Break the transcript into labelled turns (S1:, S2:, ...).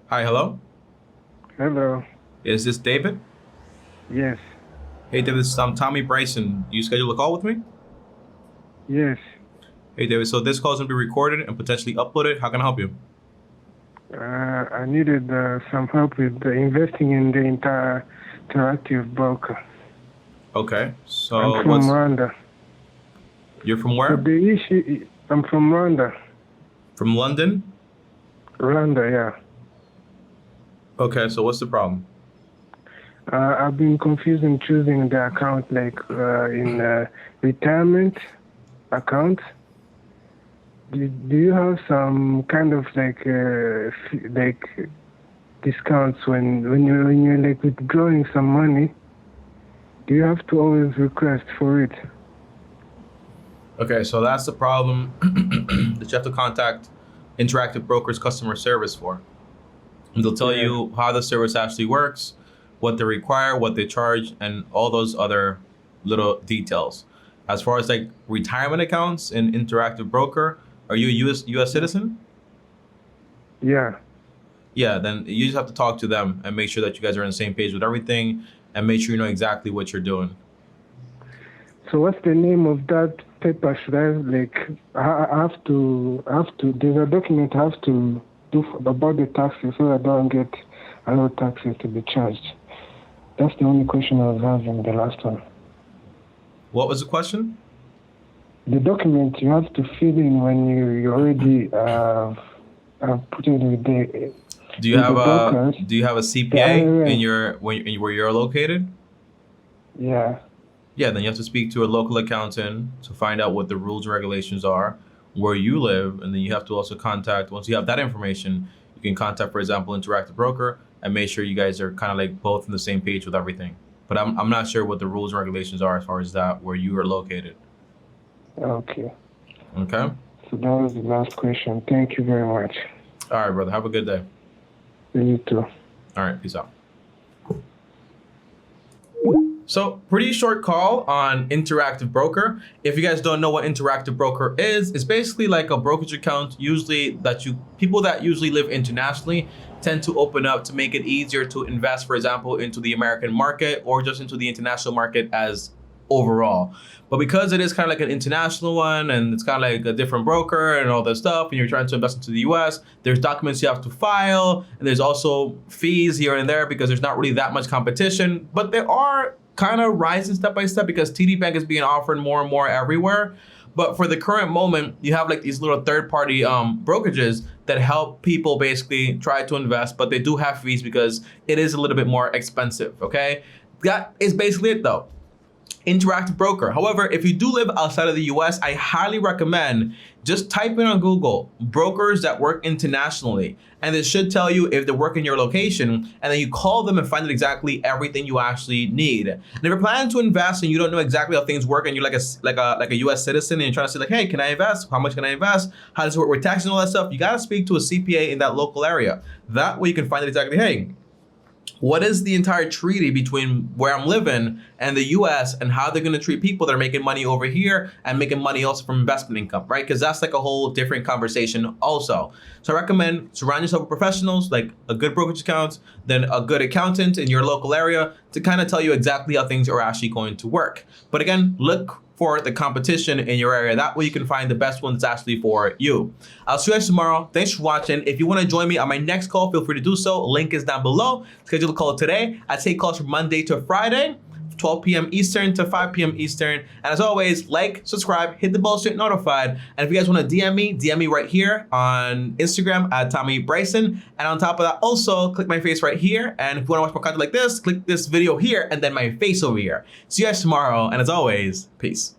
S1: Hi, hello.
S2: Hello.
S1: Is this David?
S2: Yes.
S1: Hey, David, this is Tommy Bryson. You scheduled a call with me?
S2: Yes.
S1: Hey, David, so this call is going to be recorded and potentially uploaded. How can I help you?
S2: I needed some help with investing in the interactive broker.
S1: Okay,
S2: I'm
S1: so
S2: from Rwanda.
S1: you're from
S2: So
S1: where?
S2: the issue, I'm from Rwanda.
S1: From London?
S2: Rwanda, yeah.
S1: Okay, so what's the problem?
S2: I've been confused in choosing the account like in retirement account. Do you have some kind of like discounts when you're like withdrawing some money? Do you have to always request for it?
S1: Okay, so that's the problem that you have to contact Interactive Brokers customer service for. And they'll tell
S2: Yeah.
S1: you how the service actually works, what they require, what they charge, and all those other little details. As far as like retirement accounts in Interactive Broker, are you a US citizen?
S2: Yeah.
S1: Yeah, then you just have to talk to them and make sure that you guys are on the same page with everything and make sure you know exactly what you're doing.
S2: So what's the name of that paper? Should I like? I have to. There's a document I have to do about the taxes so I don't get other taxes to be charged. That's the only question I was having. The last one.
S1: What was the question?
S2: The document you have to fill in when you already put it
S1: Do you
S2: with the
S1: have a
S2: brokers.
S1: do you have a
S2: The
S1: CPA in
S2: IRS.
S1: your where you're located?
S2: Yeah.
S1: Yeah, then you have to speak to a local accountant to find out what the rules and regulations are, where you live, and then you have to also contact, once you have that information, you can contact, for example, Interactive Broker and make sure you guys are kind of like both on the same page with everything. But I'm not sure what the rules and regulations are as far as that, where you are located.
S2: Okay.
S1: Okay?
S2: So that was the last question. Thank you very much.
S1: All right, brother. Have a good day.
S2: You too.
S1: All right, peace out. So, pretty short call on Interactive Broker. If you guys don't know what Interactive Broker is, it's basically like a brokerage account usually that people that usually live internationally tend to open up to make it easier to invest, for example, into the American market or just into the international market as overall. But because it is kind of like an international one and it's kind of like a different broker and all that stuff, and you're trying to invest into the US, there's documents you have to file, and there's also fees here and there because there's not really that much competition. But there are kind of rising step by step because TD Bank is being offered more and more everywhere. But for the current moment, you have like these little third-party brokerages that help people basically try to invest, but they do have fees because it is a little bit more expensive, okay? That is basically it though. Interactive Broker. However, if you do live outside of the US, I highly recommend just type in on Google brokers that work internationally, and it should tell you if they work in your location, and then you call them and find out exactly everything you actually need. And if you're planning to invest and you don't know exactly how things work, and you're like a US citizen and you're trying to say like, hey, can I invest? How much can I invest? How does it work with tax and all that stuff? You gotta speak to a CPA in that local area. That way you can find out exactly, hey, what is the entire treaty between where I'm living and the US and how they're gonna treat people that are making money over here and making money also from investment income, right? Because that's like a whole different conversation also. So I recommend surround yourself with professionals, like a good brokerage account, then a good accountant in your local area to kind of tell you exactly how things are actually going to work. But again, look for the competition in your area. That way you can find the best one that's actually for you. I'll see you guys tomorrow. Thanks for watching. If you want to join me on my next call, feel free to do so. Link is down below. Schedule a call today. I take calls from Monday to Friday, 12 p.m. Eastern to 5 p.m. Eastern. And as always, like, subscribe, hit the bell to get notified. And if you guys want to DM me right here on Instagram at Tommy Bryson. And on top of that, also click my face right here. And if you want to watch more content like this, click this video here and then my face over here. See you guys tomorrow. And as always, peace.